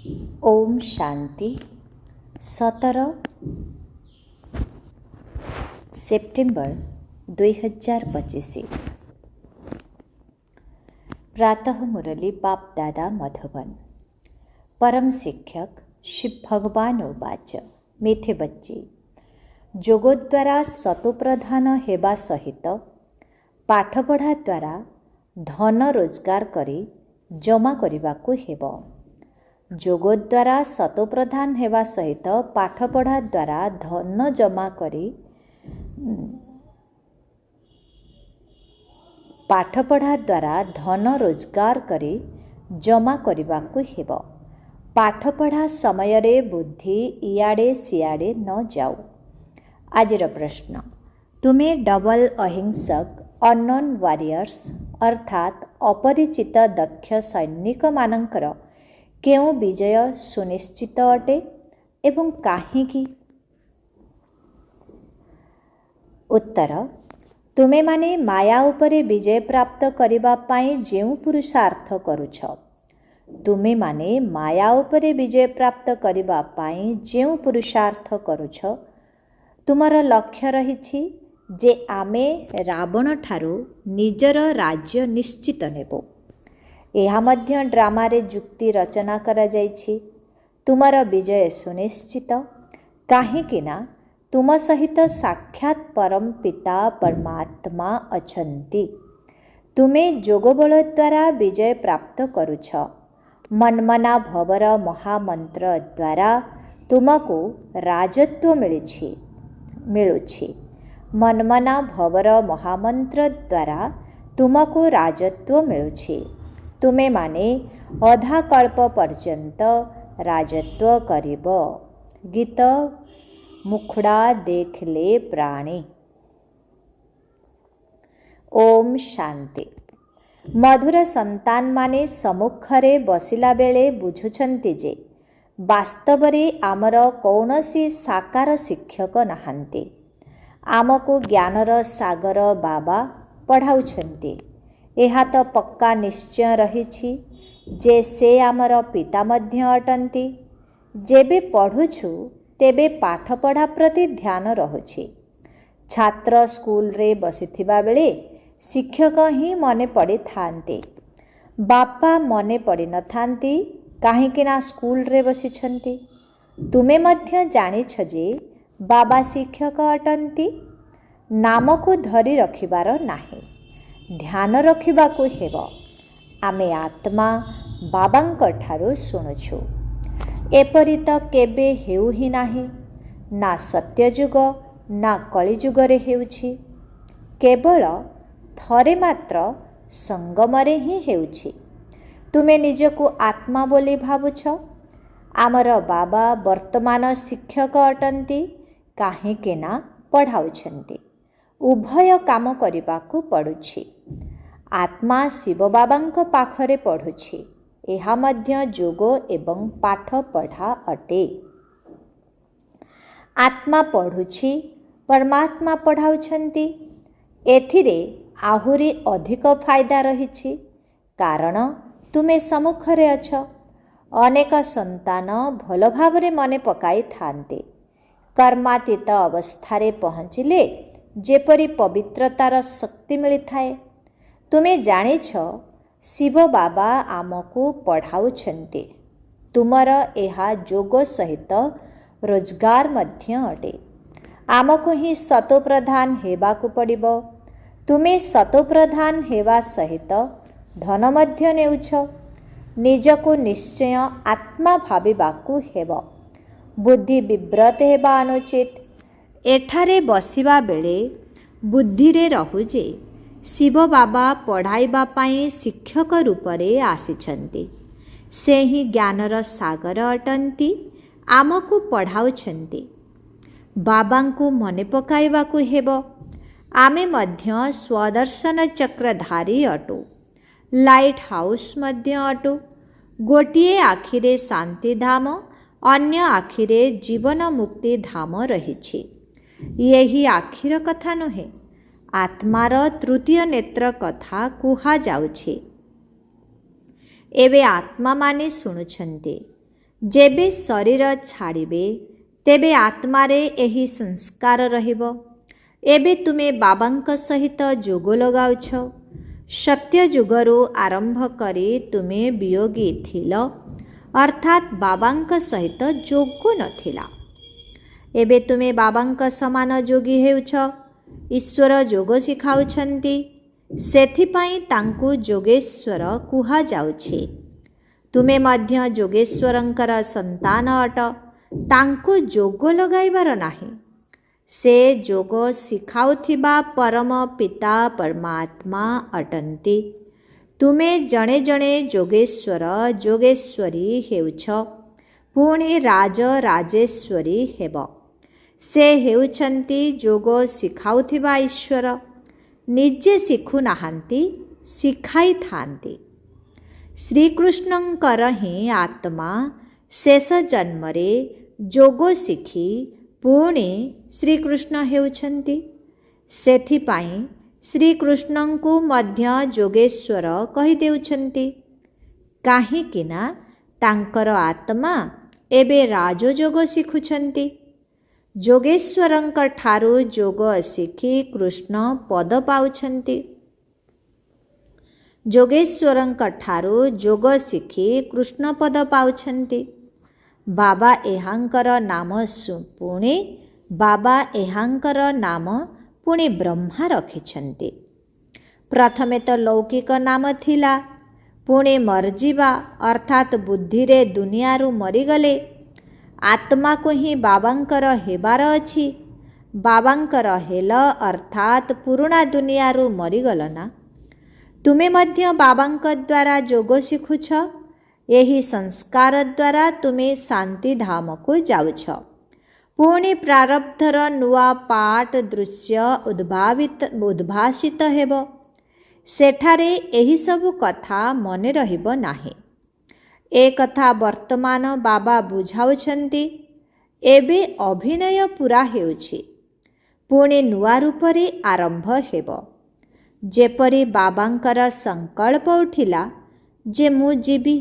Om Shanti 17 September 2025 प्रातः मुरली बाप दादा मधुबन। परम शिक्षक शिव भगवान उवाच मीठे बच्चे जोग द्वारा सतोप्रधान हेबा सहित पाठपढ़ा द्वारा धन रोजगार करी जमा करने हेब। जोग द्वारा सतोप्रधान हेबा सहित पाठपढ़ा द्वारा धन जमा करी पाठपढ़ा द्वारा धन रोजगार करी जमा करने हेब। पाठपढ़ा समय रे बुद्धि इयाड़े सियाड़े न जाऊ। आजिर प्रश्न, तुमे डबल अहिंसक अननोन वारियर्स अर्थात अपरिचित दक्ष सैनिक मानकर केउ विजय सुनिश्चित अटे एवं काहीकि? उत्तर, तुमे माने माया उपरे विजय प्राप्त करिबा पाई जेउ पुरुषार्थ करुछ, तुमे माने माया उपरे विजय प्राप्त करिबा पाई जेउ पुरुषार्थ करुछ, तुमर लक्ष्य रहिछि जे आमे रावण ठारू निजर राज्य निश्चित नेबो। एहा मध्य ड्रामा रे जुक्ति रचना करा जाइछि। तुमर विजय सुनिश्चित काहेकि ना तुम सहित साक्षात परम पिता परमात्मा अछंती। तुमे जोगबल द्वारा विजय प्राप्त करुछ। मनमना भवर महामंत्र द्वारा तुमको राजत्व मिलुछि। मनमना भवर महामंत्र द्वारा तुमको राजत्व मिलुछि। तुमे माने अधा कल्प पर्यंत राजत्व करिब। गीत मुखड़ा देख ले प्राणी। ओम शांति। मधुर संतान माने सम्मुखरे बसिला बेले बुझुछंती जे वास्तवरे आमर कौनसी साकार शिक्षक नाहांती। आमको ज्ञानर सागर बाबा पढ़ाउछंती। एहा तो पक्का निश्चय रहिछि जे से आमर पिता मध्य अटंती। जेबे पढ़ुछु तेबे पाठपढ़ा प्रति ध्यान रहुछि। छात्र स्कूल रे बसिथिबा बेले शिक्षक ही मने पड़ी थांते। बापा मने पड़ी न थांती काहेकि ना स्कूल रे बसिछंती। तुमे मध्य जानिछ जे बाबा शिक्षक अटंती। नाम को धरी रखिबार नाही, ध्यान रखिबाकु हेब। आमे आत्मा बाबांक ठारू शुणुछु। एपरि तो केबे हेउ ही नाही, ना सत्ययुग ना कलियुग रे हेउछि। केवल थरे मात्र संगमरे ही हेउछि। तुमे निजको आत्मा बोली भावुछ। आमर बाबा वर्तमान शिक्षक अटंती काहेकि ना पढ़ाउछंती। उभय काम करिबाकु पड़ुछि। आत्मा शिव बाबांक पाखरे पढ़ुछि। एहा मध्य जोग एवं पाठ पढ़ा अटे। आत्मा पढ़ुछि, परमात्मा पढ़ाउछंती। एथिरे आहुरी अधिक फायदा रहिछि, कारण तुमे सम्मुखरे अछ। अनेक संतान भल भावरे मने पकाई थांते। कर्मातीत अवस्थारे पहुँचिले जेपरी पवित्रतार शक्ति मिली थाए। तुमे जानिछ शिव बाबा आमको पढ़ाउछंती। तुमर एहा जोग सहित रोजगार मध्य अटे। आमको ही सतोप्रधान हेबाकु पड़िबो। तुमे सतोप्रधान हेबा सहित धन मध्य नेउछ। निजको निश्चय आत्मा भाविबाकु हेब। बुद्धि विव्रत हेबा अनुचित। एठारे बसिबा बेले बुद्धि रे रहु जे शिव बाबा पढ़ाइबा पाई शिक्षक रूपरे आसिछंती। से ही ज्ञानर सागर अटंती। आमको पढ़ाउछंती। बाबांको मने पकाइबाकु हेब। आमे मध्य स्वदर्शन चक्रधारी अटु। लाइट हाउस मध्य अटु। गोटिए आखिरे शांति धाम, अन्य आखिरे जीवन मुक्ति धाम रहिछि। यही आखिर कथा नुहे, आत्मार तृतीय नेत्र कथा कुहा जाउछि। एबे आत्मा माने शुणुछन्ति ଯେବେ ଶରୀର ଛାଡ଼ିବେ ତେବେ ଆତ୍ମାରେ ଏହି ସଂସ୍କାର ରହିବ। ଏବେ ତୁମେ ବାବାଙ୍କ ସହିତ ଯୋଗ ଲଗାଉଛ। ସତ୍ୟ ଯୁଗରୁ ଆରମ୍ଭ କରି ତୁମେ ବିୟୋଗୀ ଥିଲ, ଅର୍ଥାତ୍ ବାବାଙ୍କ ସହିତ ଯୋଗ ନଥିଲା। ଏବେ ତୁମେ ବାବାଙ୍କ ସମାନ ଯୋଗୀ ହେଉଛ। ଈଶ୍ୱର ଯୋଗ ଶିଖାଉଛନ୍ତି, ସେଥିପାଇଁ ତାଙ୍କୁ ଯୋଗେଶ୍ୱର କୁହାଯାଉଛି। ତୁମେ ମଧ୍ୟ ଯୋଗେଶ୍ୱରଙ୍କର ସନ୍ତାନ ଅଟ। ତାଙ୍କୁ ଯୋଗ ଲଗାଇବାର ନାହିଁ। ସେ ଯୋଗ ଶିଖାଉଥିବା ପରମ ପିତା ପରମାତ୍ମା ଅଟନ୍ତି। ତୁମେ ଜଣେ ଜଣେ ଯୋଗେଶ୍ୱର ଯୋଗେଶ୍ୱରୀ ହେଉଛ, ପୁଣି ରାଜ ରାଜେଶ୍ୱରୀ ହେବ। ସେ ହେଉଛନ୍ତି ଯୋଗ ଶିଖାଉଥିବା ଈଶ୍ୱର। ନିଜେ ଶିଖୁନାହାନ୍ତି, ଶିଖାଇଥାନ୍ତି। ଶ୍ରୀକୃଷ୍ଣଙ୍କର ହିଁ ଆତ୍ମା ଶେଷ ଜନ୍ମରେ ଯୋଗ ଶିଖି ପୁଣି ଶ୍ରୀକୃଷ୍ଣ ହେଉଛନ୍ତି। ସେଥିପାଇଁ ଶ୍ରୀକୃଷ୍ଣଙ୍କୁ ମଧ୍ୟ ଯୋଗେଶ୍ୱର କହିଦେଉଛନ୍ତି, କାହିଁକିନା ତାଙ୍କର ଆତ୍ମା ଏବେ ରାଜଯୋଗ ଶିଖୁଛନ୍ତି। ଯୋଗେଶ୍ୱରଙ୍କ ଠାରୁ ଯୋଗ ଶିଖି କୃଷ୍ଣ ପଦ ପାଉଛନ୍ତି। ଯୋଗେଶ୍ୱରଙ୍କ ଠାରୁ ଯୋଗ ଶିଖି କୃଷ୍ଣ ପଦ ପାଉଛନ୍ତି। ବାବା ଏହାଙ୍କର ନାମ ପୁଣି ବ୍ରହ୍ମା ରଖିଛନ୍ତି। ପ୍ରଥମେ ତ ଲୌକିକ ନାମ ଥିଲା, ପୁଣି ମରିଯିବା ଅର୍ଥାତ୍ ବୁଦ୍ଧିରେ ଦୁନିଆରୁ ମରିଗଲେ ଆତ୍ମାକୁ ହିଁ ବାବାଙ୍କର ହେବାର ଅଛି। ବାବାଙ୍କର ହେଲ ଅର୍ଥାତ୍ ପୁରୁଣା ଦୁନିଆରୁ ମରିଗଲ ନା। ତୁମେ ମଧ୍ୟ ବାବାଙ୍କ ଦ୍ୱାରା ଯୋଗ ଶିଖୁଛ। ଏହି ସଂସ୍କାର ଦ୍ୱାରା ତୁମେ ଶାନ୍ତିଧାମକୁ ଯାଉଛ। ପୁଣି ପ୍ରାରବ୍ଧର ନୂଆ ପାଠ ଦୃଶ୍ୟ ଉଦ୍ଭାସିତ ହେବ। ସେଠାରେ ଏହିସବୁ କଥା ମନେ ରହିବ ନାହିଁ। ଏ କଥା ବର୍ତ୍ତମାନ ବାବା ବୁଝାଉଛନ୍ତି। ଏବେ ଅଭିନୟ ପୂରା ହେଉଛି, ପୁଣି ନୂଆ ରୂପରେ ଆରମ୍ଭ ହେବ। ଯେପରି ବାବାଙ୍କର ସଂକଳ୍ପ ଉଠିଲା ଯେ ମୁଁ ଯିବି,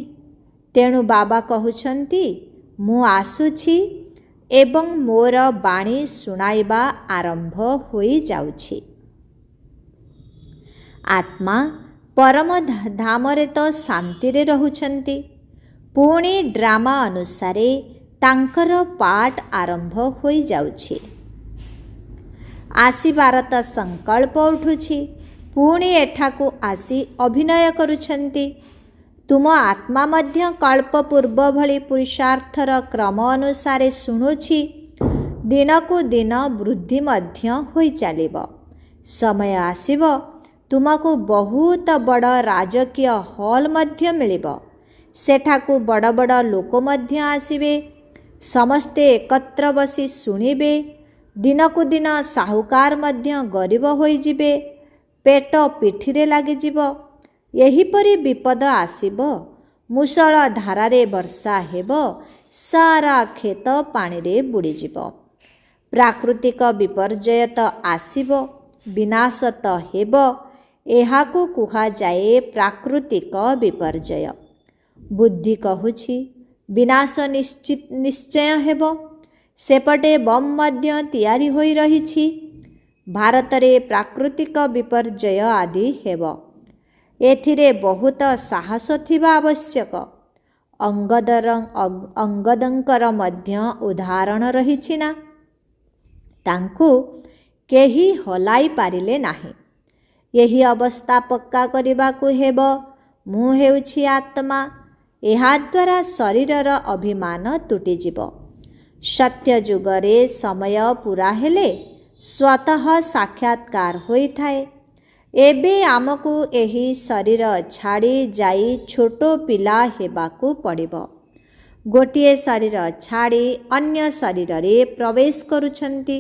ତେଣୁ ବାବା କହୁଛନ୍ତି ମୁଁ ଆସୁଛି ଏବଂ ମୋର ବାଣୀ ଶୁଣାଇବା ଆରମ୍ଭ ହୋଇଯାଉଛି। ଆତ୍ମା ପରମ ଧାମରେ ତ ଶାନ୍ତିରେ ରହୁଛନ୍ତି। ପୁଣି ଡ୍ରାମା ଅନୁସାରେ ତାଙ୍କର ପାଠ ଆରମ୍ଭ ହୋଇଯାଉଛି। ଆସିବାର ତ ସଂକଳ୍ପ ଉଠୁଛି, ପୁଣି ଏଠାକୁ ଆସି ଅଭିନୟ କରୁଛନ୍ତି। ତୁମ ଆତ୍ମା ମଧ୍ୟ କଳ୍ପ ପୂର୍ବ ଭଳି ପୁରୁଷାର୍ଥର କ୍ରମ ଅନୁସାରେ ଶୁଣୁଛି। ଦିନକୁ ଦିନ ବୃଦ୍ଧି ମଧ୍ୟ ହୋଇଚାଲିବ। ସମୟ ଆସିବ ତୁମକୁ ବହୁତ ବଡ଼ ରାଜକୀୟ ହଲ୍ ମଧ୍ୟ ମିଳିବ। ସେଠାକୁ ବଡ଼ ବଡ଼ ଲୋକ ମଧ୍ୟ ଆସିବେ। ସମସ୍ତେ ଏକତ୍ର ବସି ଶୁଣିବେ। ଦିନକୁ ଦିନ ସାହୁକାର ମଧ୍ୟ ଗରିବ ହୋଇଯିବେ। ପେଟ ପିଠିରେ ଲାଗିଯିବ। ଏହିପରି ବିପଦ ଆସିବ। ମୂଷଳ ଧାରାରେ ବର୍ଷା ହେବ। ସାରା କ୍ଷେତ ପାଣିରେ ବୁଡ଼ିଯିବ। ପ୍ରାକୃତିକ ବିପର୍ଯ୍ୟୟ ତ ଆସିବ, ବିନାଶ ତ ହେବ। ଏହାକୁ କୁହାଯାଏ ପ୍ରାକୃତିକ ବିପର୍ଯ୍ୟୟ। ବୁଦ୍ଧି କହୁଛି ବିନାଶ ନିଶ୍ଚୟ ହେବ। ସେପଟେ ବମ୍ ମଧ୍ୟ ତିଆରି ହୋଇ ରହିଛି। ଭାରତରେ ପ୍ରାକୃତିକ ବିପର୍ଯ୍ୟୟ ଆଦି ହେବ। ଏଥିରେ ବହୁତ ସାହସ ଥିବା ଆବଶ୍ୟକ। ଅଙ୍ଗଦଙ୍କର ମଧ୍ୟ ଉଦାହରଣ ରହିଛି ନା। ତାଙ୍କୁ କେହି ହଲାଇ ପାରିଲେ ନାହିଁ। ଏହି ଅବସ୍ଥା ପକ୍କା କରିବାକୁ ହେବ। ମୁଁ ହେଉଛି ଆତ୍ମା। ଏହାଦ୍ୱାରା ଶରୀରର ଅଭିମାନ ତୁଟିଯିବ। ସତ୍ୟ ଯୁଗରେ ସମୟ ପୂରା ହେଲେ ସ୍ୱତଃ ସାକ୍ଷାତକାର ହୋଇଥାଏ। ଏବେ ଆମକୁ ଏହି ଶରୀର ଛାଡ଼ି ଯାଇ ଛୋଟ ପିଲା ହେବାକୁ ପଡ଼ିବ। ଗୋଟିଏ ଶରୀର ଛାଡ଼ି ଅନ୍ୟ ଶରୀରରେ ପ୍ରବେଶ କରୁଛନ୍ତି।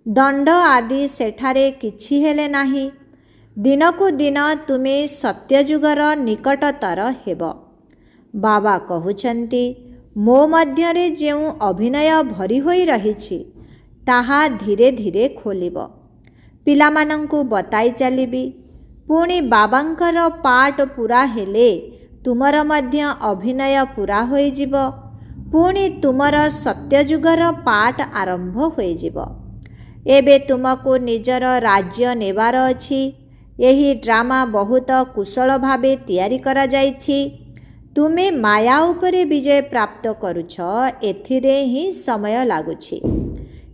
ଦଣ୍ଡ ଆଦି ସେଠାରେ କିଛି ହେଲେ ନାହିଁ। ଦିନକୁ ଦିନ ତୁମେ ସତ୍ୟଯୁଗର ନିକଟତର ହେବ। ବାବା କହୁଛନ୍ତି ମୋ ମଧ୍ୟରେ ଯେଉଁ ଅଭିନୟ ଭରି ହୋଇ ରହିଛି ତାହା ଧୀରେ ଧୀରେ ଖୋଲିବ। ପିଲାମାନଙ୍କୁ ବତାଇ ଚାଲିବି। ପୁଣି ବାବାଙ୍କର ପାଠ ପୂରା ହେଲେ ତୁମର ମଧ୍ୟ ଅଭିନୟ ପୂରା ହୋଇଯିବ। ପୁଣି ତୁମର ସତ୍ୟଯୁଗର ପାଠ ଆରମ୍ଭ ହୋଇଯିବ। ଏବେ ତୁମକୁ ନିଜର ରାଜ୍ୟ ନେବାର ଅଛି। ଏହି ଡ୍ରାମା ବହୁତ କୁଶଳ ଭାବେ ତିଆରି କରାଯାଇଛି। ତୁମେ ମାୟା ଉପରେ ବିଜୟ ପ୍ରାପ୍ତ କରୁଛ, ଏଥିରେ ହିଁ ସମୟ ଲାଗୁଛି।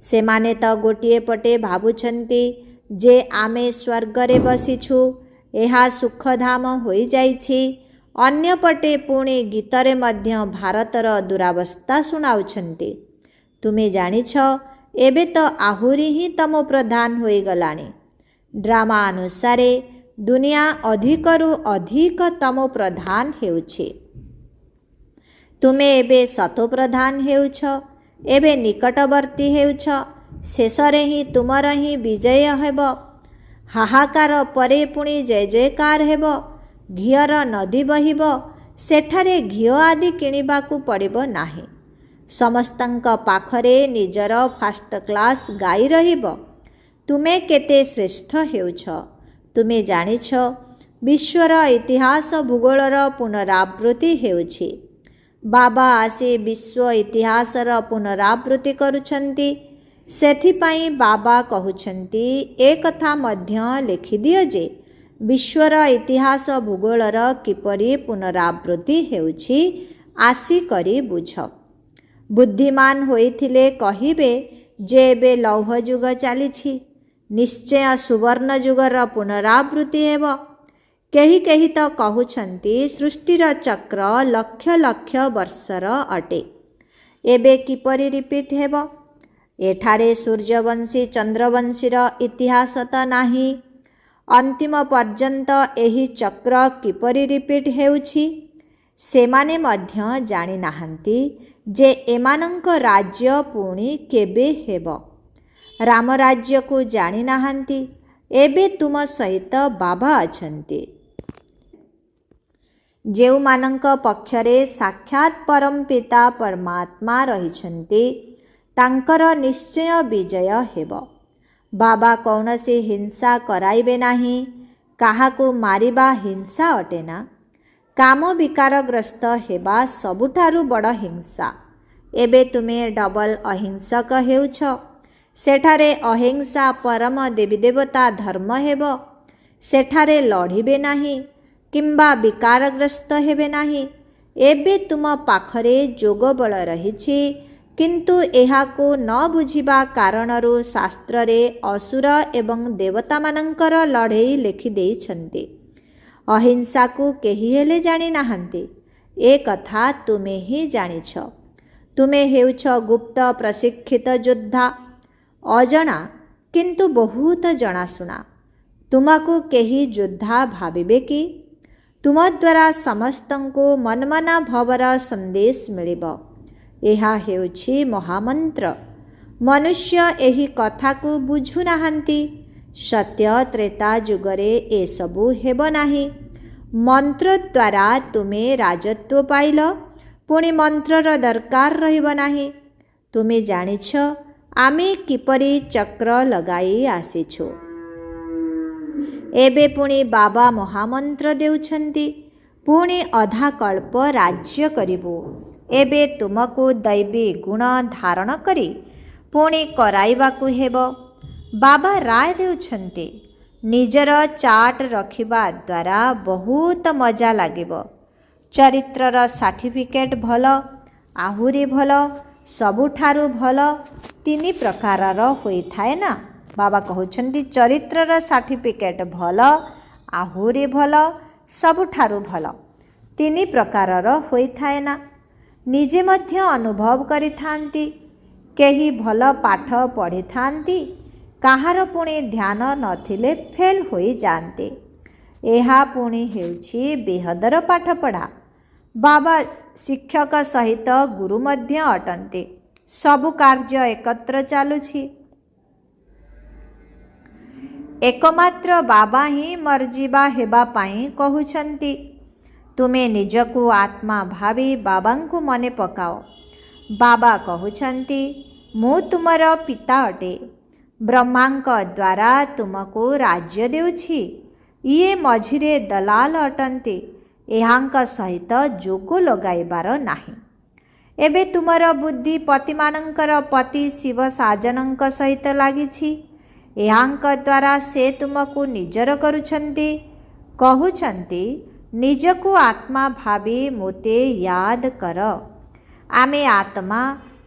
ସେମାନେ ତ ଗୋଟିଏ ପଟେ ଭାବୁଛନ୍ତି ଯେ ଆମେ ସ୍ୱର୍ଗରେ ବସିଛୁ, ଏହା ସୁଖଧାମ ହୋଇଯାଇଛି। ଅନ୍ୟପଟେ ପୁଣି ଗୀତରେ ମଧ୍ୟ ଭାରତର ଦୁରାବସ୍ଥା ଶୁଣାଉଛନ୍ତି। ତୁମେ ଜାଣିଛ, ଏବେ ତ ଆହୁରି ହିଁ ତମ ପ୍ରଧାନ ହୋଇଗଲାଣି। ଡ୍ରାମା ଅନୁସାରେ ଦୁନିଆ ଅଧିକରୁ ଅଧିକ ତମ ପ୍ରଧାନ ହେଉଛି। ତୁମେ ଏବେ ଶତପ୍ରଧାନ ହେଉଛ, ଏବେ ନିକଟବର୍ତ୍ତୀ ହେଉଛ। ଶେଷରେ ହିଁ ତୁମର ହିଁ ବିଜୟ ହେବ। ହାହାକାର ପରେ ପୁଣି ଜୟ ଜୟକାର ହେବ। ଘିଅର ନଦୀ ବହିବ। ସେଠାରେ ଘିଅ ଆଦି କିଣିବାକୁ ପଡ଼ିବ ନାହିଁ। ସମସ୍ତଙ୍କ ପାଖରେ ନିଜର ଫାଷ୍ଟ କ୍ଲାସ୍ ଗାଈ ରହିବ। ତୁମେ କେତେ ଶ୍ରେଷ୍ଠ ହେଉଛ। ତୁମେ ଜାଣିଛ, ବିଶ୍ୱର ଇତିହାସ ଭୂଗୋଳର ପୁନରାବୃତ୍ତି ହେଉଛି। ବାବା ଆସି ବିଶ୍ୱ ଇତିହାସର ପୁନରାବୃତ୍ତି କରୁଛନ୍ତି। ସେଥିପାଇଁ ବାବା କହୁଛନ୍ତି, ଏ କଥା ମଧ୍ୟ ଲେଖିଦିଅ ଯେ ବିଶ୍ୱର ଇତିହାସ ଭୂଗୋଳର କିପରି ପୁନରାବୃତ୍ତି ହେଉଛି, ଆସିକରି ବୁଝ। ବୁଦ୍ଧିମାନ ହୋଇଥିଲେ କହିବେ ଯେ ଏବେ ଲୌହ ଯୁଗ ଚାଲିଛି, ନିଶ୍ଚୟ ସୁବର୍ଣ୍ଣ ଯୁଗର ପୁନରାବୃତ୍ତି ହେବ। କେହି କେହି ତ କହୁଛନ୍ତି ସୃଷ୍ଟିର ଚକ୍ର ଲକ୍ଷ ଲକ୍ଷ ବର୍ଷର ଅଟେ। ଏବେ କିପରି ରିପିଟ୍ ହେବ? ଏଠାରେ ସୂର୍ଯ୍ୟବଂଶୀ ଚନ୍ଦ୍ରବଂଶୀର ଇତିହାସ ତ ନାହିଁ। ଅନ୍ତିମ ପର୍ଯ୍ୟନ୍ତ ଏହି ଚକ୍ର କିପରି ରିପିଟ୍ ହେଉଛି, ସେମାନେ ମଧ୍ୟ ଜାଣିନାହାନ୍ତି ଯେ ଏମାନଙ୍କ ରାଜ୍ୟ ପୁଣି କେବେ ହେବ। ରାମ ରାଜ୍ୟକୁ ଜାଣିନାହାନ୍ତି। ଏବେ ତୁମ ସହିତ ବାବା ଅଛନ୍ତି। ଯେଉଁମାନଙ୍କ ପକ୍ଷରେ ସାକ୍ଷାତ୍ ପରମ ପିତା ପରମାତ୍ମା ରହିଛନ୍ତି, ତାଙ୍କର ନିଶ୍ଚୟ ବିଜୟ ହେବ। ବାବା କୌଣସି ହିଂସା କରାଇବେ ନାହିଁ। କାହାକୁ ମାରିବା ହିଂସା ଅଟେ ନା? କାମ ବିକାରଗ୍ରସ୍ତ ହେବା ସବୁଠାରୁ ବଡ଼ ହିଂସା। ଏବେ ତୁମେ ଡବଲ ଅହିଂସକ ହେଉଛ। ସେଠାରେ ଅହିଂସା ପରମ ଦେବୀଦେବତା ଧର୍ମ ହେବ। ସେଠାରେ ଲଢ଼ିବେ ନାହିଁ କିମ୍ବା ବିକାରଗ୍ରସ୍ତ ହେବେ ନାହିଁ। ଏବେ ତୁମ ପାଖରେ ଯୋଗ ବଳ ରହିଛି, କିନ୍ତୁ ଏହାକୁ ନ ବୁଝିବା କାରଣରୁ ଶାସ୍ତ୍ରରେ ଅସୁର ଏବଂ ଦେବତାମାନଙ୍କର ଲଢ଼େଇ ଲେଖିଦେଇଛନ୍ତି। ଅହିଂସାକୁ କେହି ହେଲେ ଜାଣିନାହାନ୍ତି। ଏ କଥା ତୁମେ ହିଁ ଜାଣିଛ। ତୁମେ ହେଉଛ ଗୁପ୍ତ ପ୍ରଶିକ୍ଷିତ ଯୋଦ୍ଧା, ଅଜଣା କିନ୍ତୁ ବହୁତ ଜଣାଶୁଣା। ତୁମକୁ କେହି ଯୋଦ୍ଧା ଭାବିବେ କି? ତୁମ ଦ୍ୱାରା ସମସ୍ତଙ୍କୁ ମନ୍ମନା ଭବର ସନ୍ଦେଶ ମିଳିବ। ଏହା ହେଉଛି ମହାମନ୍ତ୍ର। ମନୁଷ୍ୟ ଏହି କଥାକୁ ବୁଝୁନାହାନ୍ତି। ସତ୍ୟ ତ୍ରେତା ଯୁଗରେ ଏସବୁ ହେବ ନାହିଁ। ମନ୍ତ୍ର ଦ୍ୱାରା ତୁମେ ରାଜତ୍ୱ ପାଇଲ, ପୁଣି ମନ୍ତ୍ରର ଦରକାର ରହିବ ନାହିଁ। ତୁମେ ଜାଣିଛ ଆମେ କିପରି ଚକ୍ର ଲଗାଇ ଆସିଛୁ। ଏବେ ପୁଣି ବାବା ମହାମନ୍ତ୍ର ଦେଉଛନ୍ତି, ପୁଣି ଅଧା କଳ୍ପ ରାଜ୍ୟ କରିବୁ। ଏବେ ତୁମକୁ ଦୈବୀ ଗୁଣ ଧାରଣ କରି ପୁଣି କରାଇବାକୁ ହେବ। ବାବା ରାୟ ଦେଉଛନ୍ତି, ନିଜର ଚାର୍ଟ ରଖିବା ଦ୍ୱାରା ବହୁତ ମଜା ଲାଗିବ। ଚରିତ୍ରର ସାର୍ଟିଫିକେଟ୍ ଭଲ, ଆହୁରି ଭଲ, ସବୁଠାରୁ ଭଲ ତିନି ପ୍ରକାରର ହୋଇଥାଏ ନା। ବାବା କହୁଛନ୍ତି ଚରିତ୍ରର ସାର୍ଟିଫିକେଟ୍ ଭଲ, ଆହୁରି ଭଲ, ସବୁଠାରୁ ଭଲ ତିନି ପ୍ରକାରର ହୋଇଥାଏ ନା। ନିଜେ ମଧ୍ୟ ଅନୁଭବ କରିଥାନ୍ତି। କେହି ଭଲ ପାଠ ପଢ଼ିଥାନ୍ତି, କାହାର ପୁଣି ଧ୍ୟାନ ନଥିଲେ ଫେଲ୍ ହୋଇଯାଆନ୍ତି। ଏହା ପୁଣି ହେଉଛି ବେହଦର ପାଠପଢ଼ା। ବାବା ଶିକ୍ଷକ ସହିତ ଗୁରୁ ମଧ୍ୟ ଅଟନ୍ତି। ସବୁ କାର୍ଯ୍ୟ ଏକତ୍ର ଚାଲୁଛି। ଏକମାତ୍ର ବାବା ହିଁ ମର୍ଜିବା ହେବା ପାଇଁ କହୁଛନ୍ତି। ତୁମେ ନିଜକୁ ଆତ୍ମା ଭାବି ବାବାଙ୍କୁ ମନେ ପକାଅ। ବାବା କହୁଛନ୍ତି, ମୁଁ ତୁମର ପିତା ଅଟେ। ବ୍ରହ୍ମାଙ୍କ ଦ୍ୱାରା ତୁମକୁ ରାଜ୍ୟ ଦେଉଛି। ଇଏ ମଝିରେ ଦଲାଲ ଅଟନ୍ତି। ଏହାଙ୍କ ସହିତ ଯୋଗ ଲଗାଇବାର ନାହିଁ। एबे तुमर बुद्धि पतिमानंकर पति शिव साजनंक सहित लागिछि। एहांक द्वारा से तुमको निजर करुछन्ति। कहउछन्ति निजको आत्मा भावी मोते याद कर। आमे आत्मा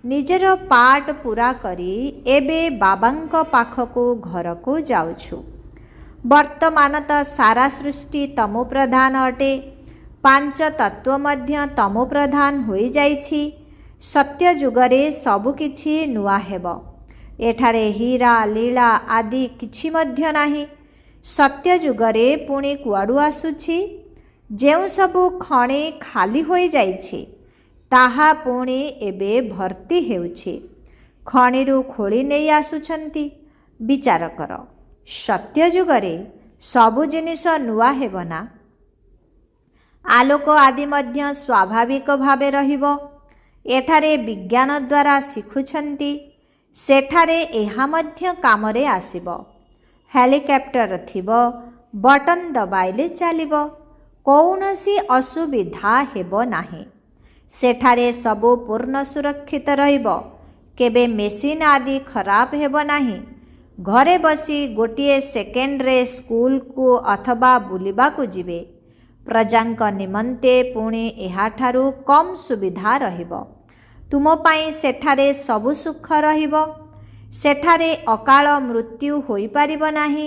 निजर पाठ पूरा करी एबे बाबांक पाखको घरको जाउछु। वर्तमान त सारा सृष्टि तमो प्रधान अटे। पांच तत्व मध्य तमो प्रधान होई जाइछि। सत्य जुगरे सबु किछि नुआ हेब। एठारे हीरा लीला आदि किछि मध्य नाही। सत्य जुगरे पुणी कुआडू आसुछि। जेउ सबु खणे खाली होई जाइछि ताहा पुणी एबे भर्ती हेउछि। खणिरु खोली नेई आसुछन्ति। विचार कर, सत्य जुगरे सबु जिनिस नुआ हेब ना? आलोक आदि मध्य स्वाभाविक भावे रहिब। एठारे विज्ञान द्वारा शिखुछन्ति, सेठारे एहा मध्य कामरे आसिब। हेलिकॉप्टर थिब, बटन दबाइले चलिब, कौनसी असुविधा हेब नाही। सेठारे सबु पूर्ण सुरक्षित रहिब। केबे मेसिन आदि खराब हेब नाही। घरे बसी गोटिए सेकेंड रे स्कूल को अथवा बुलिबा को जिबे। प्रजांक निमंते पुणी एहाठारु कम सुविधा रहिब। तुम पाई सेठारे सबु सुख रहिब। सेठारे अकाल मृत्यु होई पारिब नाही।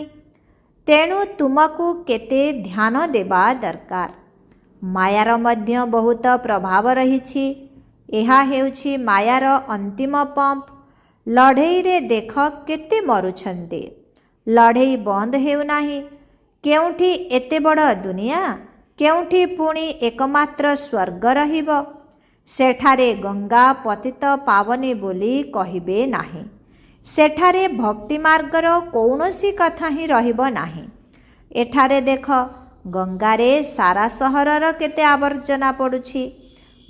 तेणु तुमको केते ध्यान देबा दरकार। मायार मध्य बहुत प्रभाव रहिछि। एहा हेउछि मायार अंतिम पंप। लढ़ई रे देख केते मरुछन्ते। लढ़ई बंद हेउ नाही। केउठी एते बड़ दुनिया, केउठी पुणी एकमात्र स्वर्ग रहिब। सेठारे गंगा पतित पावनी बोली कहिबे नाही। सेठारे भक्ति मार्गर कौनसी कथा ही रहिब नाही। एठारे देख गंगारे सारा सहरर केते आवर्जना पड़ुछि।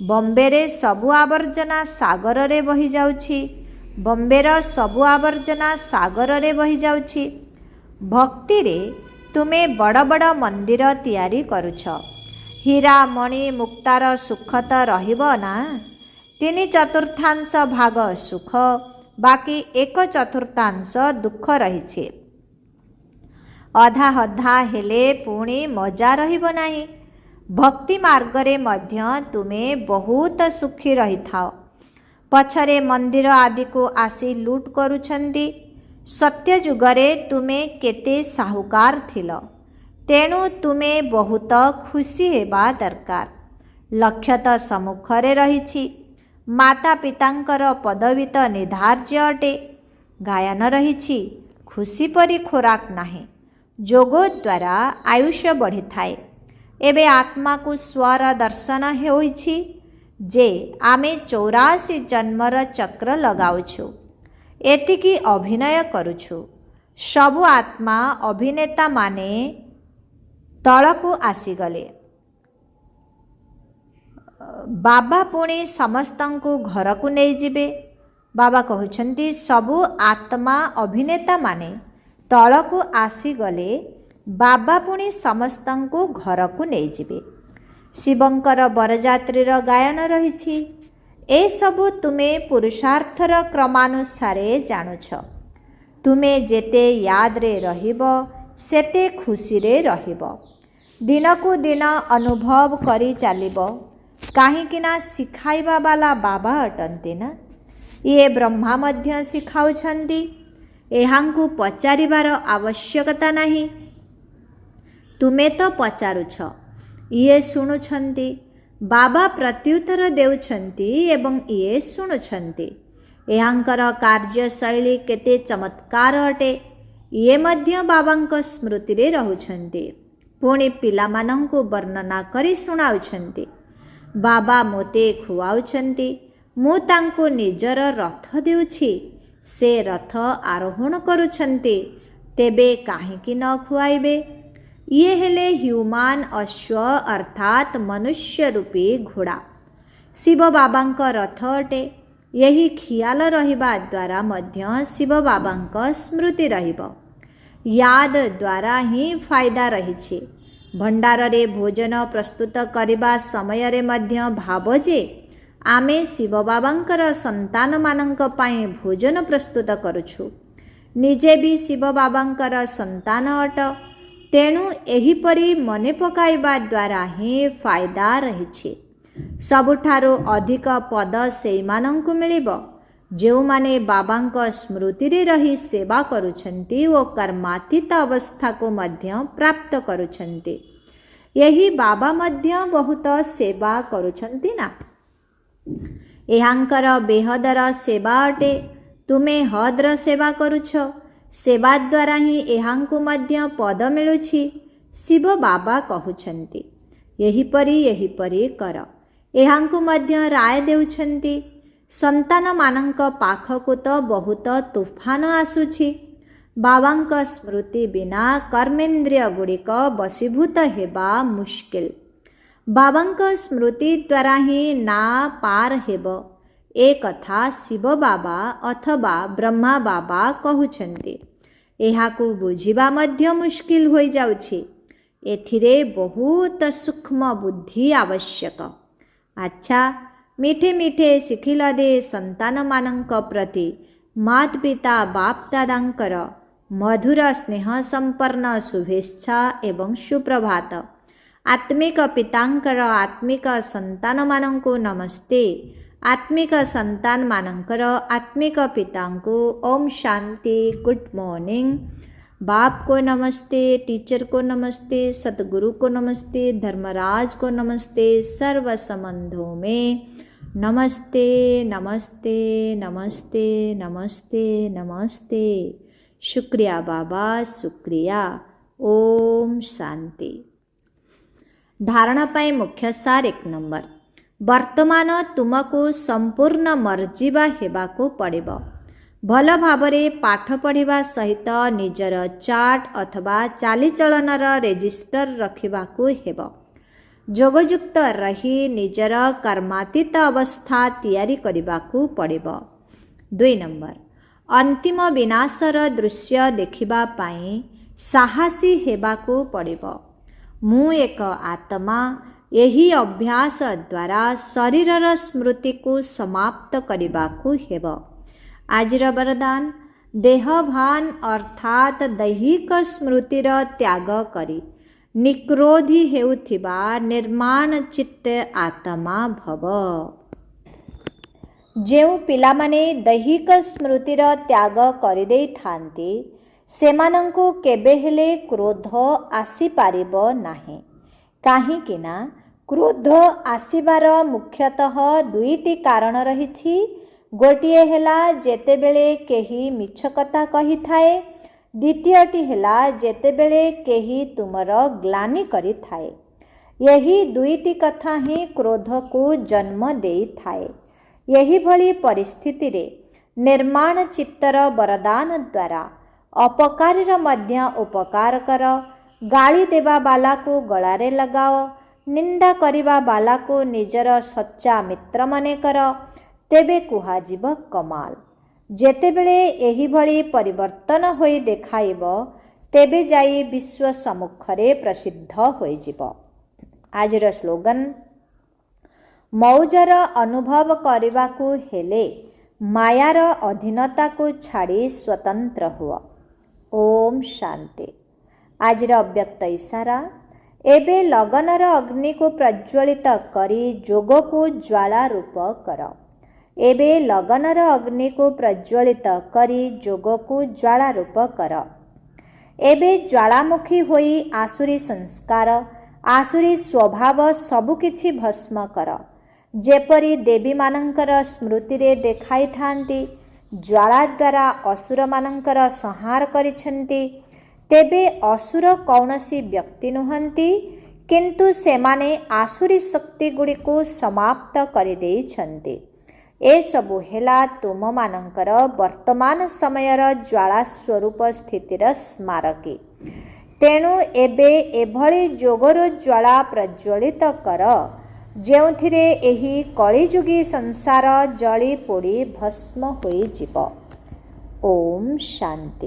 बम्बे रे सबु आवर्जना सागर रे बही जाउछि। बम्बेर सबु आवर्जना सागर रे बही जाउछि। भक्ति रे तुमे बड़ बड़ मंदिर तैयारी करुछ। हीरा मणि मुक्तार सुख त रहिब ना। 3/4 भाग सुख, बाकी 1/4 दुख रहिछे। अधा अधा हेले पुणी मजा रहिब नाही। भक्ति मार्गरे मध्य तुमे बहुत सुखी रही थाओ। पछरे मंदिर आदि को आसी लूट करुछन्ति। सत्य जुगरे तुमे केते साहुकार थिल। तेणु तुमे बहुत खुशी हेबा दरकार। लक्ष्य त सम्मुखरे रहिछि। माता पितांकर पदवी त निर्धार्य अटे। गायन रहिछि, खुशी परी खोराक नाही। जोग द्वारा आयुष्य बढ़ी थाए। एबे आत्मा को स्वर दर्शन होइछि जे आमे 84 जन्मर चक्र लगाउछु। एतिकी अभिनय करुछु। सबु आत्मा अभिनेता माने तळकु आसीगले। बाबा पुणी समस्तंकु घरकु नहीं जिबे। बाबा कहउछन्ति सबु आत्मा अभिनेता माने तळकु आसीगले। बाबा पुणी समस्तंकु घरकु नहीं जिबे। शिवंकर बरजात्रीर गायन रहिछि। ए सबु तुमे पुरुषार्थर क्रमानुसारे जानुछ। तुमे जेते याद रे रहिब सेते खुशी रे रहिब। दिनकु दिन अनुभव करी चलिब। काहीकिना शिखाइबा बाला बाबा अटंती ना। ये ब्रह्मा मध्य शिखाउछन्ति। एहांकु पचारिबार आवश्यकता नाही। तुमे तो पचारुछ, ये शुणुछन्ति। बाबा प्रत्युत्तर देउछन्ति एवं ये शुणुछन्ति। एहांकर कार्यशैली केते चमत्कार अटे। ये मध्य बाबांक स्मृति रे रहुछन्ति। पुणी पिलामानंकु वर्णना करी सुनाउछन्ति। बाबा मोते खुआउछन्ति। मु तांकु निजर रथ देउछि। से रथ आरोहण करुछन्ति। तेबे काहीकि न खुआइबे? ये हेले ह्यूमान अश्व अर्थात मनुष्य रूपी घोड़ा। शिव बाबांक रथ अटे। यही खियाल रहिबा द्वारा मध्य शिव बाबांक स्मृति रहिब। याद द्वारा ही फायदा रहिछि। भंडार रे भोजन प्रस्तुत करिबा समय रे मध्य भाव जे आमे शिव बाबांकर संतान मानंक पाए भोजन प्रस्तुत करुछु। निजे भी शिव बाबांकर संतान अट, तेणु एहिपरि मने पकाइबा द्वारा ही फायदा रहिछि। सबुठारो अधिक पद सेइमानंकु मिलिब जेउमाने बाबांक स्मृति रे रही सेवा करुछन्ति ओ कर्मातीत अवस्था को मध्य प्राप्त करुछन्ति। यही बाबा मध्य बहुत सेवा करुछन्ति ना। एहांकर बेहदर सेवा अटे। तुमे हद्र सेवा करुछ, सेवा द्वारा ही एहांकु मध्य पद मिलुछि। शिव बाबा कहुछन्ति यहीपरि कर। एहांकु मध्य राय देउछन्ति। संतान मानंक पाखकु तो बहुत तुफान आसुछि। बाबांक स्मृति बिना कर्मेन्द्रिय गुड़िक बशीभूत हेबा मुश्किल। बाबांक स्मृति द्वारा ही ना पार हेब, ए कथा शिव बाबा अथवा ब्रह्मा बाबा कहुछन्ति। एहाकु बुझिबा मध्य मुश्किल होई जाउछि। एथिरे बहुत सूक्ष्म बुद्धि आवश्यक। अच्छा, मीठे मीठे शिखिल दे संतान मानंक प्रति मात पिता बाप दादांकर मधुर स्नेह संपन्न शुभेच्छा एवं सुप्रभात। आत्मिक पितांकर आत्मिक संतान मानंकु नमस्ते। आत्मिक संतान मानंकर आत्मिक पितांकु ओम शांति, गुड मॉर्निंग। बाप को नमस्ते, टीचर को नमस्ते, सतगुरु को नमस्ते, धर्मराज को नमस्ते, सर्व संबंधों में नमस्ते नमस्ते नमस्ते नमस्ते नमस्ते। शुक्रिया बाबा, शुक्रिया। ओम शांति। धारणा पाए मुख्य सार 1 नंबर। वर्तमान तुमको संपूर्ण मर्जीवा हेबाको पड़िब। भल भावरे पाठ पढ़िबा सहित निजर चार्ट अथवा चालीचलनर रेजिस्टर रखिबाको हेब। जोगयुक्त रही निजर कर्मातीत अवस्था तैयारी करिबाको पड़िब। 2 नंबर। अंतिम विनाशर दृश्य देखिबा पाई साहसी हेबाको पड़िब। मु एक आत्मा, यही अभ्यास द्वारा शरीरर स्मृति को समाप्त करिबाको हेब। आजिर वरदान, देहभान अर्थात दैहिक स्मृतिर त्याग करी निक्रोधी हेउथिबा निर्माण चित्त आत्मा भव। जेउ पिलामाने दैहिक स्मृतिर त्याग करिदेई थांती सेमानंकु केबे हेले क्रोध आसी पारिब नाही। काहींकि ना क्रोध आसीबार मुख्यतः 2टी कारण रहिछि। गोटिए हेला जेतेबेले केही मिछ कथा कही थाए, द्वितीयटी हेला जेतेबेले केही तुमर ग्लानि करी थाए। यही 2टी कथा ही क्रोध को जन्म देई थाए। यही भली परिस्थिति रे निर्माण चित्तर वरदान द्वारा अपकारीर मध्य उपकार कर। गाली देवा बाला को गलारे लगाओ, निंदा करिबा बाला को निजर सच्चा मित्र मने कर, तेबे कुहाजिब कमाल। जेतेबेले एही भली परिवर्तन होई देखाइब, तेबे जाई विश्व सम्मुखरे प्रसिद्ध होइजिब। आजिर स्लोगन, मौजर अनुभव करिबाकु हेले मायार अधीनता को छाड़ी स्वतंत्र हुआ। ओम शांति। आजिर अव्यक्त इशारा, एबे लगनर अग्नि को प्रज्वलित करी जोग को ज्वाला रूप कर। एबे लगनर अग्नि को प्रज्वलित करी जोग को ज्वाला रूप कर। एबे ज्वालामुखी होई आसुरी संस्कार, आसुरी स्वभाव सबुकिछि भस्म कर। जेपरी देवी मानंकर स्मृति रे देखाई थांती ज्वाला द्वारा असुर मानंकर संहार करिछन्ति, तेबे असुर कौनसी व्यक्ति नुहंती, किंतु सेमाने आसुरी शक्ति गुड़ी को समाप्त करि देइछन्ति। ए सबु हेला तुम मानंकर वर्तमान समयर ज्वाला स्वरूप स्थितिर स्मारकी। तेणु एबे एभली जोगर ज्वाला प्रज्वलित कर, जेउथिरे एही कलिजुगी संसार जली पोड़ी भस्म होई जिव। ओम शांति।